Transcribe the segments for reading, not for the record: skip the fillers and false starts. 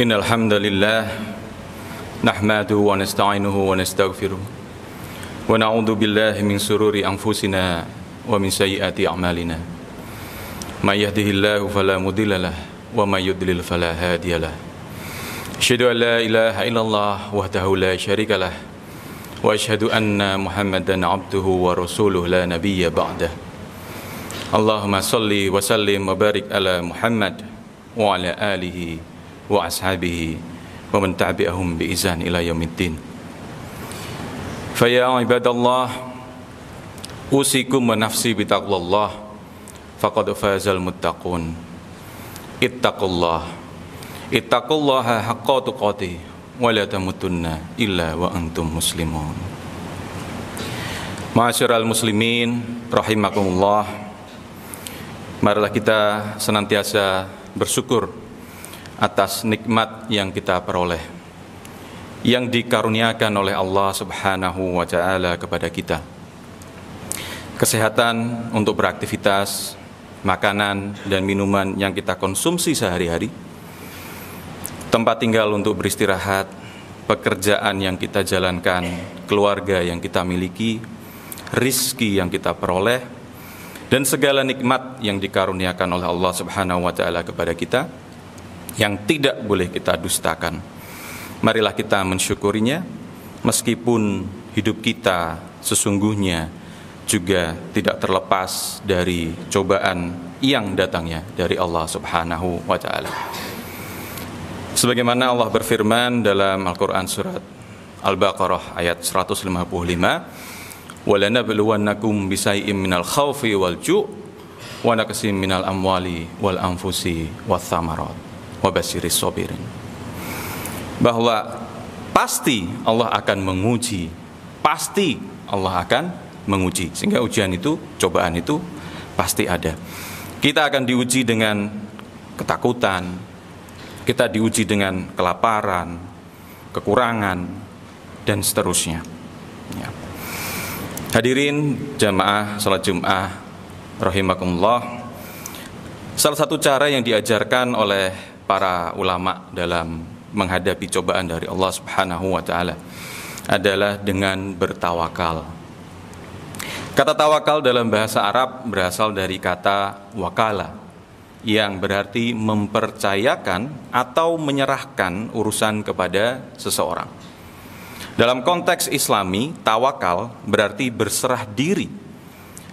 Innal hamdalillah nahmaduhu wa nasta'inuhu wa nastaghfiruh wa na'udzu billahi min shururi anfusina wa min sayyiati a'malina. May yahdihillahu fala mudilla lahu wa may yudlil fala hadiya lahu. Asyhadu an la ilaha illallah wahdahu la syarika lahu wa asyhadu anna Muhammadan 'abduhu wa rasuluhu la nabiyya ba'dah. Allahumma shalli wa sallim wa barik ala Muhammad wa ala alihi wa ashabihi wa man tabi'ahum bi ihsan ila yaumiddin. Fa ya ibadallah, usikum wa nafsi bi taqwallah faqad fazal muttaqun. Ittaqullaha haqqa tuqatih wa la tamutunna illa wa antum muslimun. Ma'asyiral muslimin rahimakumullah, marilah kita senantiasa bersyukur atas nikmat yang kita peroleh, yang dikaruniakan oleh Allah Subhanahu wa Ta'ala kepada kita. Kesehatan untuk beraktivitas, makanan dan minuman yang kita konsumsi sehari-hari, tempat tinggal untuk beristirahat, pekerjaan yang kita jalankan, keluarga yang kita miliki, rizki yang kita peroleh, dan segala nikmat yang dikaruniakan oleh Allah Subhanahu wa Ta'ala kepada kita, yang tidak boleh kita dustakan. Marilah kita mensyukurinya, meskipun hidup kita sesungguhnya juga tidak terlepas dari cobaan yang datangnya dari Allah Subhanahu wa Ta'ala. Sebagaimana Allah berfirman dalam Al-Quran surat Al-Baqarah ayat 155, وَلَنَبْلُوَنَّكُمْ بِشَيْءٍ مِنَ الْخَوْفِ وَالْجُوعِ وَنَقْصٍ مِنَ الْأَمْوَالِ وَالْأَنْفُسِ وَالثَّمَرَاتِ وَبَشِّرِش صَابِرِينَ. Bahwa pasti Allah akan menguji, pasti Allah akan menguji, sehingga ujian itu, cobaan itu pasti ada. Kita akan diuji dengan ketakutan, kita diuji dengan kelaparan, kekurangan, dan seterusnya ya. Hadirin jamaah salat Jumat rahimakumullah, salah satu cara yang diajarkan oleh para ulama dalam menghadapi cobaan dari Allah Subhanahu wa Ta'ala adalah dengan bertawakal. Kata tawakal dalam bahasa Arab berasal dari kata wakala, yang berarti mempercayakan atau menyerahkan urusan kepada seseorang. Dalam konteks Islami, tawakal berarti berserah diri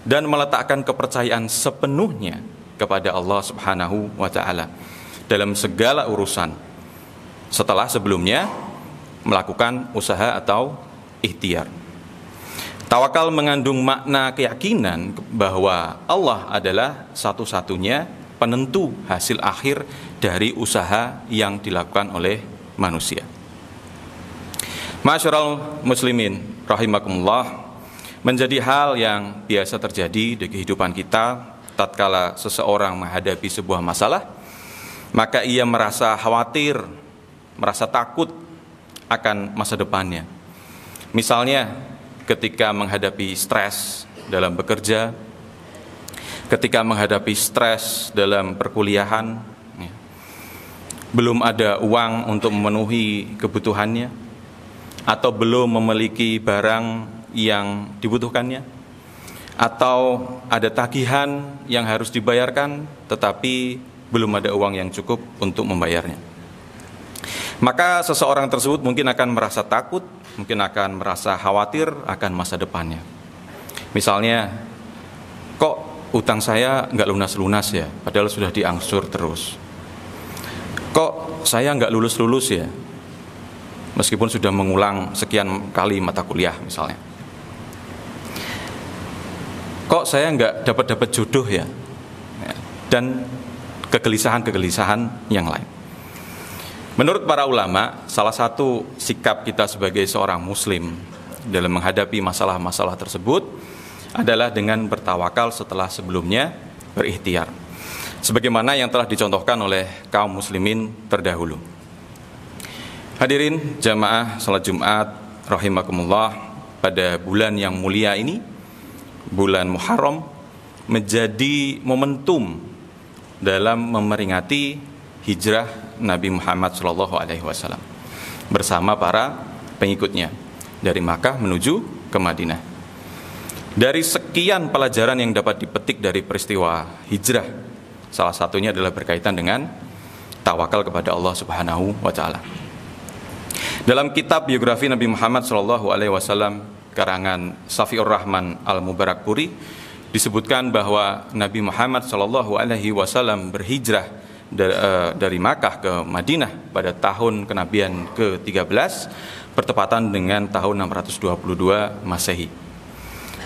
dan meletakkan kepercayaan sepenuhnya kepada Allah Subhanahu wa Ta'ala dalam segala urusan, setelah sebelumnya melakukan usaha atau ikhtiar. Tawakal mengandung makna keyakinan bahwa Allah adalah satu-satunya penentu hasil akhir dari usaha yang dilakukan oleh manusia. Ma'asyiral muslimin rahimakumullah, menjadi hal yang biasa terjadi di kehidupan kita tatkala seseorang menghadapi sebuah masalah, maka ia merasa khawatir, merasa takut akan masa depannya. Misalnya ketika menghadapi stres dalam bekerja, ketika menghadapi stres dalam perkuliahan, belum ada uang untuk memenuhi kebutuhannya, atau belum memiliki barang yang dibutuhkannya, atau ada tagihan yang harus dibayarkan tetapi belum ada uang yang cukup untuk membayarnya. Maka seseorang tersebut mungkin akan merasa takut, mungkin akan merasa khawatir akan masa depannya. Misalnya, kok utang saya nggak lunas-lunas ya, padahal sudah diangsur terus. Kok saya nggak lulus-lulus ya, meskipun sudah mengulang sekian kali mata kuliah misalnya. Kok saya nggak dapat jodoh ya, dan kegelisahan-kegelisahan yang lain. Menurut para ulama, salah satu sikap kita sebagai seorang muslim dalam menghadapi masalah-masalah tersebut adalah dengan bertawakal setelah sebelumnya berikhtiar, sebagaimana yang telah dicontohkan oleh kaum muslimin terdahulu. Hadirin jamaah salat Jumat rahimakumullah, pada bulan yang mulia ini, bulan Muharram, menjadi momentum dalam memperingati hijrah Nabi Muhammad SAW bersama para pengikutnya dari Makkah menuju ke Madinah. Dari sekian pelajaran yang dapat dipetik dari peristiwa hijrah, salah satunya adalah berkaitan dengan tawakal kepada Allah Subhanahu wa taala. Dalam kitab biografi Nabi Muhammad SAW karangan Safiur Rahman Al-Mubarakpuri disebutkan bahwa Nabi Muhammad SAW berhijrah dari Makkah ke Madinah pada tahun kenabian ke-13 bertepatan dengan tahun 622 Masehi.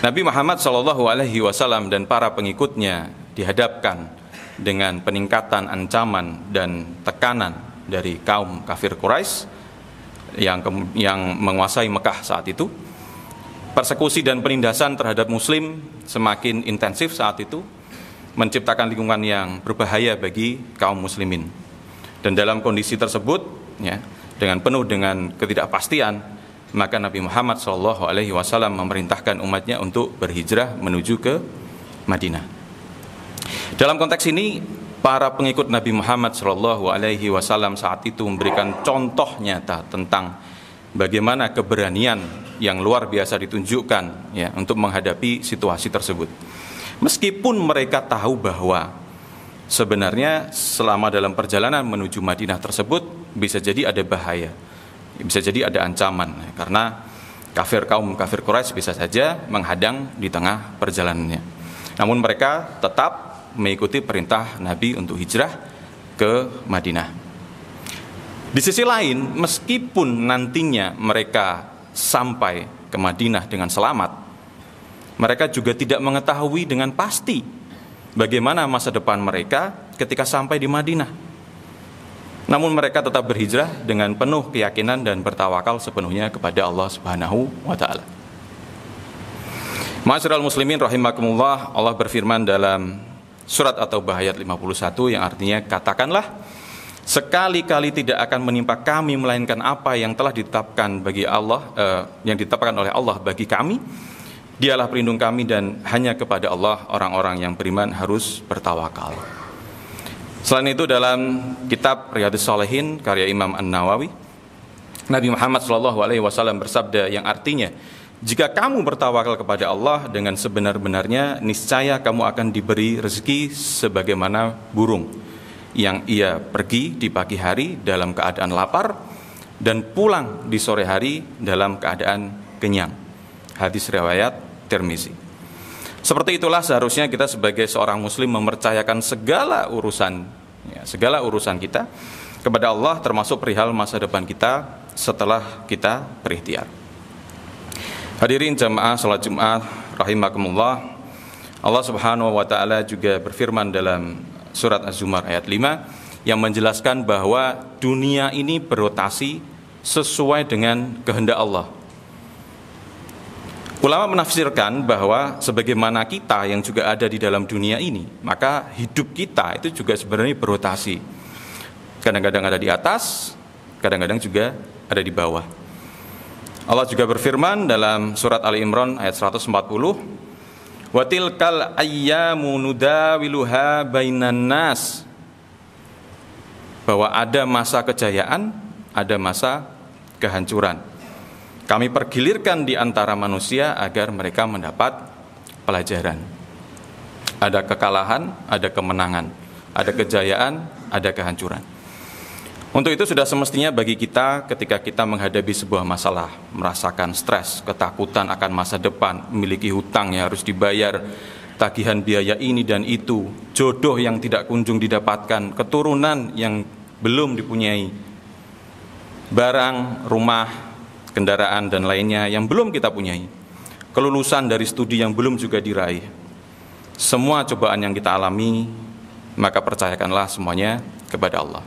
Nabi Muhammad SAW dan para pengikutnya dihadapkan dengan peningkatan ancaman dan tekanan dari kaum kafir Quraisy yang menguasai Mekah saat itu. Persekusi dan penindasan terhadap Muslim semakin intensif saat itu, menciptakan lingkungan yang berbahaya bagi kaum muslimin. Dan dalam kondisi tersebut, ya, dengan penuh dengan ketidakpastian, maka Nabi Muhammad SAW memerintahkan umatnya untuk berhijrah menuju ke Madinah. Dalam konteks ini, para pengikut Nabi Muhammad SAW saat itu memberikan contoh nyata tentang bagaimana keberanian yang luar biasa ditunjukkan, ya, untuk menghadapi situasi tersebut. Meskipun mereka tahu bahwa sebenarnya selama dalam perjalanan menuju Madinah tersebut bisa jadi ada bahaya, bisa jadi ada ancaman, karena kaum kafir Quraisy bisa saja menghadang di tengah perjalanannya. Namun mereka tetap mengikuti perintah Nabi untuk hijrah ke Madinah. Di sisi lain, meskipun nantinya mereka sampai ke Madinah dengan selamat, mereka juga tidak mengetahui dengan pasti bagaimana masa depan mereka ketika sampai di Madinah. Namun mereka tetap berhijrah dengan penuh keyakinan dan bertawakal sepenuhnya kepada Allah Subhanahu wa taala. Ma'asyiral muslimin rahimakumullah, Allah berfirman dalam surat At-Taubah ayat 51 yang artinya, katakanlah, sekali-kali tidak akan menimpa kami melainkan apa yang telah ditetapkan bagi Allah, yang ditetapkan oleh Allah bagi kami. Dialah pelindung kami dan hanya kepada Allah orang-orang yang beriman harus bertawakal. Selain itu dalam kitab Riyadhus Shalihin karya Imam An-Nawawi, Nabi Muhammad SAW bersabda yang artinya, jika kamu bertawakal kepada Allah dengan sebenar-benarnya, niscaya kamu akan diberi rezeki sebagaimana burung yang ia pergi di pagi hari dalam keadaan lapar dan pulang di sore hari dalam keadaan kenyang. Hadis riwayat Tirmizi. Seperti itulah seharusnya kita sebagai seorang muslim mempercayakan segala urusan kita kepada Allah, termasuk perihal masa depan kita setelah kita berikhtiar. Hadirin jamaah salat Jumat rahimakumullah, Allah Subhanahu wa taala juga berfirman dalam surat Az-Zumar ayat 5 yang menjelaskan bahwa dunia ini berotasi sesuai dengan kehendak Allah. Ulama menafsirkan bahwa sebagaimana kita yang juga ada di dalam dunia ini, maka hidup kita itu juga sebenarnya berotasi. Kadang-kadang ada di atas, kadang-kadang juga ada di bawah. Allah juga berfirman dalam surat Ali Imran ayat 140, "Wa tilkal ayyamu nudawiluha bainan nas." Bahwa ada masa kejayaan, ada masa kehancuran. Kami pergilirkan di antara manusia agar mereka mendapat pelajaran. Ada kekalahan, ada kemenangan, ada kejayaan, ada kehancuran. Untuk itu sudah semestinya bagi kita ketika kita menghadapi sebuah masalah, merasakan stres, ketakutan akan masa depan, memiliki hutang yang harus dibayar, tagihan biaya ini dan itu, jodoh yang tidak kunjung didapatkan, keturunan yang belum dipunyai, barang, rumah, kendaraan dan lainnya yang belum kita punyai, kelulusan dari studi yang belum juga diraih. Semua cobaan yang kita alami, maka percayakanlah semuanya kepada Allah.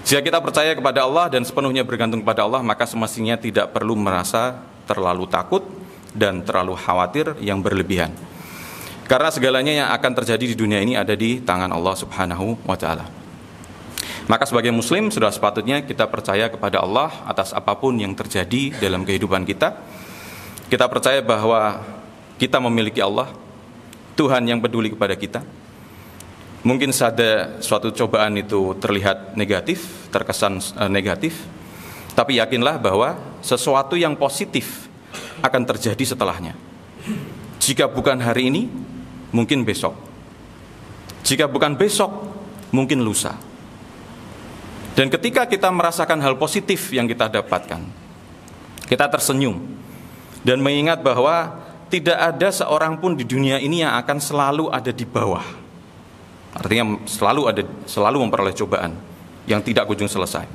Jika kita percaya kepada Allah dan sepenuhnya bergantung kepada Allah, maka semestinya tidak perlu merasa terlalu takut dan terlalu khawatir yang berlebihan. Karena segalanya yang akan terjadi di dunia ini ada di tangan Allah Subhanahu wa taala. Maka sebagai muslim sudah sepatutnya kita percaya kepada Allah atas apapun yang terjadi dalam kehidupan kita. Kita percaya bahwa kita memiliki Allah, Tuhan yang peduli kepada kita. Mungkin saja suatu cobaan itu terlihat negatif, terkesan negatif, tapi yakinlah bahwa sesuatu yang positif akan terjadi setelahnya. Jika bukan hari ini, mungkin besok. Jika bukan besok, mungkin lusa. Dan ketika kita merasakan hal positif yang kita dapatkan, kita tersenyum dan mengingat bahwa tidak ada seorang pun di dunia ini yang akan selalu ada di bawah. Artinya selalu memperoleh cobaan yang tidak kunjung selesai.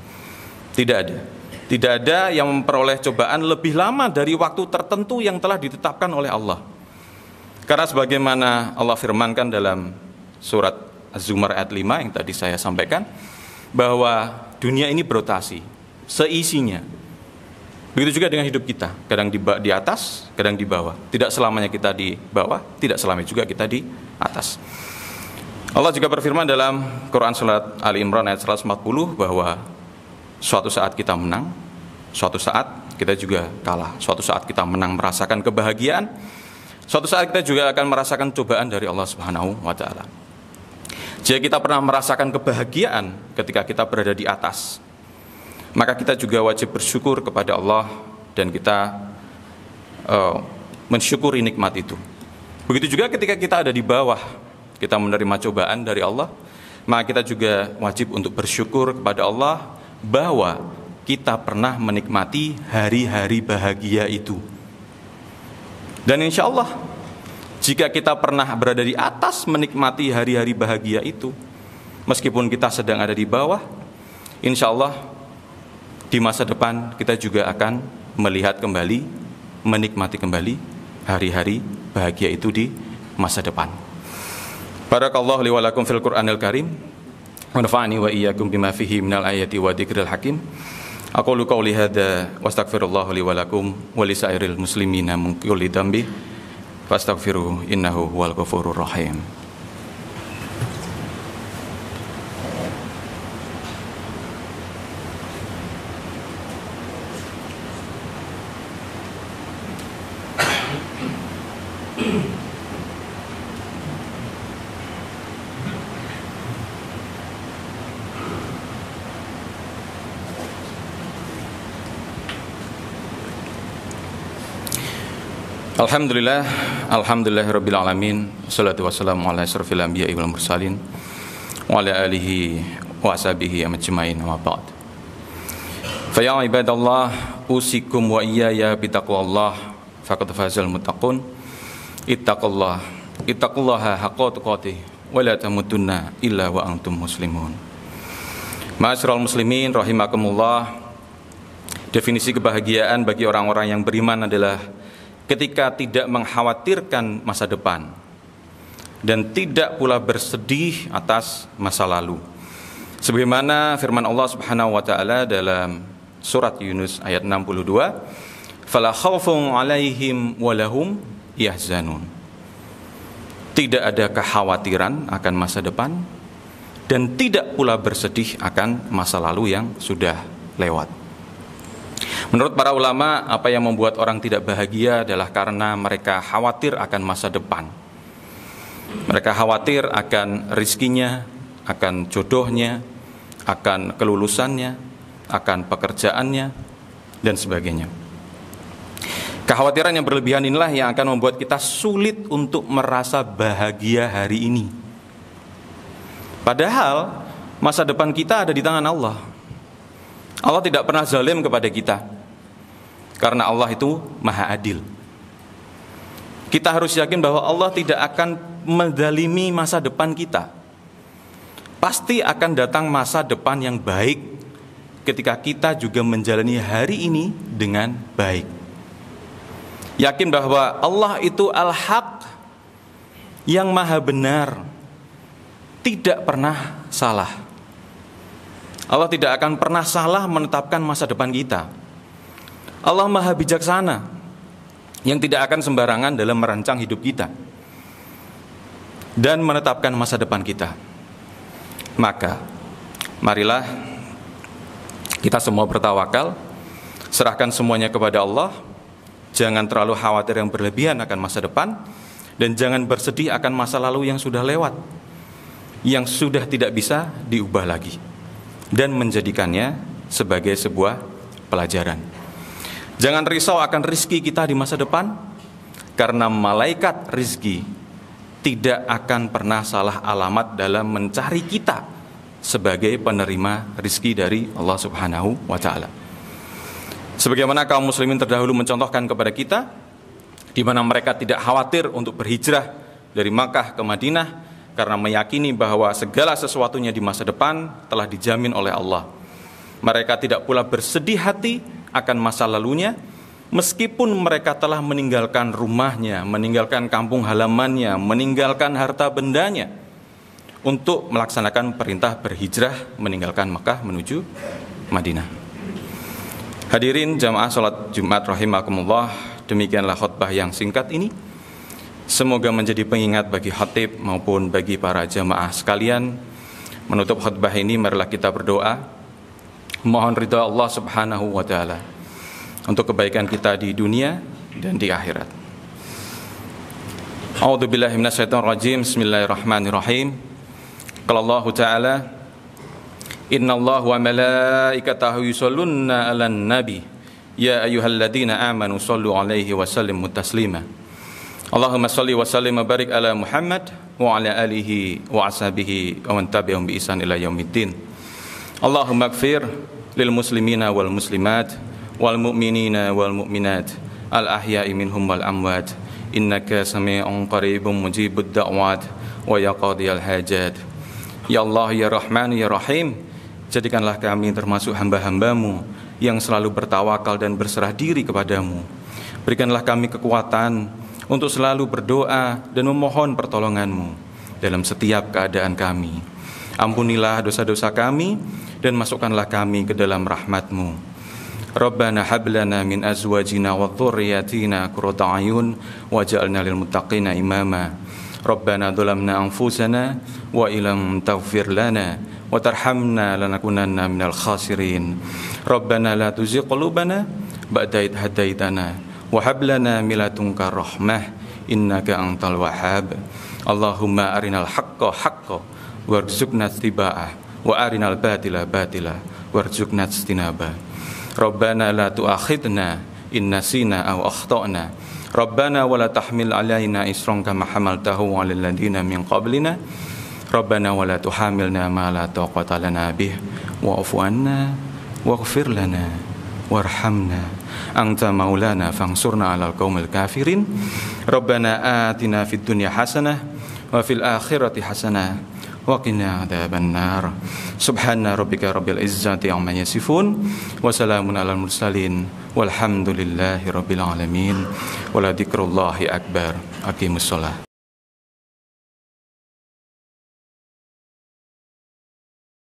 Tidak ada. Tidak ada yang memperoleh cobaan lebih lama dari waktu tertentu yang telah ditetapkan oleh Allah. Karena sebagaimana Allah firmankan dalam surat Az-Zumar ayat 5 yang tadi saya sampaikan, bahwa dunia ini berotasi seisinya. Begitu juga dengan hidup kita, kadang di atas, kadang di bawah. Tidak selamanya kita di bawah, tidak selamanya juga kita di atas. Allah juga berfirman dalam Quran surat Ali Imran ayat 140 bahwa suatu saat kita menang, suatu saat kita juga kalah. Suatu saat kita menang merasakan kebahagiaan, suatu saat kita juga akan merasakan cobaan dari Allah Subhanahu wa taala. Jika kita pernah merasakan kebahagiaan ketika kita berada di atas, maka kita juga wajib bersyukur kepada Allah dan kita mensyukuri nikmat itu. Begitu juga ketika kita ada di bawah, kita menerima cobaan dari Allah, maka kita juga wajib untuk bersyukur kepada Allah bahwa kita pernah menikmati hari-hari bahagia itu. Dan insya Allah, jika kita pernah berada di atas menikmati hari-hari bahagia itu, meskipun kita sedang ada di bawah, insya Allah di masa depan kita juga akan melihat kembali, menikmati kembali hari-hari bahagia itu di masa depan. Barakallahu li wa lakum fil Qur'anil Karim wa nafa'ani wa iyyakum bima fihi minal ayati wa dzikril hakim. Aqulu qouli hadza wa astaghfirullah li wa lakum wa li sairil muslimina min kulli dhanbi fastaghfiruhu innahu huwal ghafurur rahim. Alhamdulillah, alhamdulillahirabbil alamin. Wassalatu wassalamu ala asyrofil anbiya'i wal mursalin wa ala alihi wa ashabihi ajmain wa ba'd. Fa ya ibadallah, usikum wa iyaya bitaqwallah faqad fazal muttaqun. Ittaqullaha haqqa tuqatih wa la tamutunna illa wa antum muslimun. Ma'asyiral muslimin rahimakumullah. Definisi kebahagiaan bagi orang-orang yang beriman adalah ketika tidak mengkhawatirkan masa depan dan tidak pula bersedih atas masa lalu. Sebagaimana firman Allah Subhanahu wa taala dalam surat Yunus ayat 62, "Fala khaufun 'alaihim wa lahum yahzanun." Tidak ada kekhawatiran akan masa depan dan tidak pula bersedih akan masa lalu yang sudah lewat. Menurut para ulama, apa yang membuat orang tidak bahagia adalah karena mereka khawatir akan masa depan. Mereka khawatir akan rizkinya, akan jodohnya, akan kelulusannya, akan pekerjaannya, dan sebagainya. Kekhawatiran yang berlebihan inilah yang akan membuat kita sulit untuk merasa bahagia hari ini. Padahal masa depan kita ada di tangan Allah. Allah tidak pernah zalim kepada kita, karena Allah itu maha adil. Kita harus yakin bahwa Allah tidak akan menzalimi masa depan kita. Pasti akan datang masa depan yang baik ketika kita juga menjalani hari ini dengan baik. Yakin bahwa Allah itu al-haq, yang maha benar, tidak pernah salah. Allah tidak akan pernah salah menetapkan masa depan kita. Allah maha bijaksana, yang tidak akan sembarangan dalam merancang hidup kita dan menetapkan masa depan kita. Maka marilah kita semua bertawakal, serahkan semuanya kepada Allah. Jangan terlalu khawatir yang berlebihan akan masa depan, dan jangan bersedih akan masa lalu yang sudah lewat. yang sudah tidak bisa diubah lagi, dan menjadikannya sebagai sebuah pelajaran. Jangan risau akan rizki kita di masa depan, karena malaikat rizki tidak akan pernah salah alamat dalam mencari kita sebagai penerima rizki dari Allah Subhanahu wa ta'ala. Sebagaimana kaum muslimin terdahulu mencontohkan kepada kita, di mana mereka tidak khawatir untuk berhijrah dari Makkah ke Madinah karena meyakini bahwa segala sesuatunya di masa depan telah dijamin oleh Allah. Mereka tidak pula bersedih hati akan masa lalunya, meskipun mereka telah meninggalkan rumahnya, meninggalkan kampung halamannya, meninggalkan harta bendanya untuk melaksanakan perintah berhijrah meninggalkan Makkah menuju Madinah. Hadirin jamaah salat Jumat rahimakumullah, demikianlah khutbah yang singkat ini. Semoga menjadi pengingat bagi khatib maupun bagi para jamaah sekalian. Menutup khutbah ini, marilah kita berdoa, mohon ridha Allah Subhanahu wa ta'ala untuk kebaikan kita di dunia dan di akhirat. A'udzubillahi minasyaitonir rajim. Bismillahirrahmanirrahim. Qala Allah Ta'ala, innallaha wa malaikatahu yusholluna 'alan nabi ya ayyuhalladzina amanu shallu 'alaihi wa sallimu taslima. Allahumma shalli wa sallim wa barik ala Muhammad wa ala alihi wa ashabihi wa man tabi'ahum bi ihsan ila yaumiddin. Allahumma ighfir lil muslimina wal muslimat wal mu'minina wal mu'minat al ahya'i minhum wal amwat innaka sami'un qaribun mujibud da'wat wa ya qadiyal hajat. Ya Allah, ya Rahman, ya Rahim, jadikanlah kami termasuk hamba-hambamu yang selalu bertawakal dan berserah diri kepadamu. Berikanlah kami kekuatan untuk selalu berdoa dan memohon pertolonganmu dalam setiap keadaan kami. Ampunilah dosa-dosa kami dan masukkanlah kami ke dalam rahmat-Mu. Rabbana hablana min azwajina wa dhurriyyatina qurrata a'yun waj'alna lil muttaqina imama. Rabbana dhalamna anfusana wa illam taghfir lana wa tarhamna lanakunanna minal khasirin. Rabbana la tuzigh qulubana ba'da idh hadaitana wa hab lana min ladunka rahmah innaka antal wahhab. Allahumma arinal haqqo haqqo warzuqna ittiba'ah wa arinal batila batila warzuqna ijtinaba. Rabbana la tu'akhidna in nasina aw akhtana. Rabbana wa la tahmil alaina isran kama hamaltahu 'alal ladzina min qablina. Rabbana wa la tuhamilna ma la taqata lana bih wa'fu 'anna waghfir lana warhamna anta maulana fansurna 'alal qaumil kafirin. Rabbana atina fid dunya hasanah wa fil akhirati hasanah wa qina adzabannar. Subhana rabbika rabbil izzati amma yasifun wa salamun 'alal mursalin walhamdulillahi rabbil alamin. Wala dzikrullahi akbar. Aqimussalah.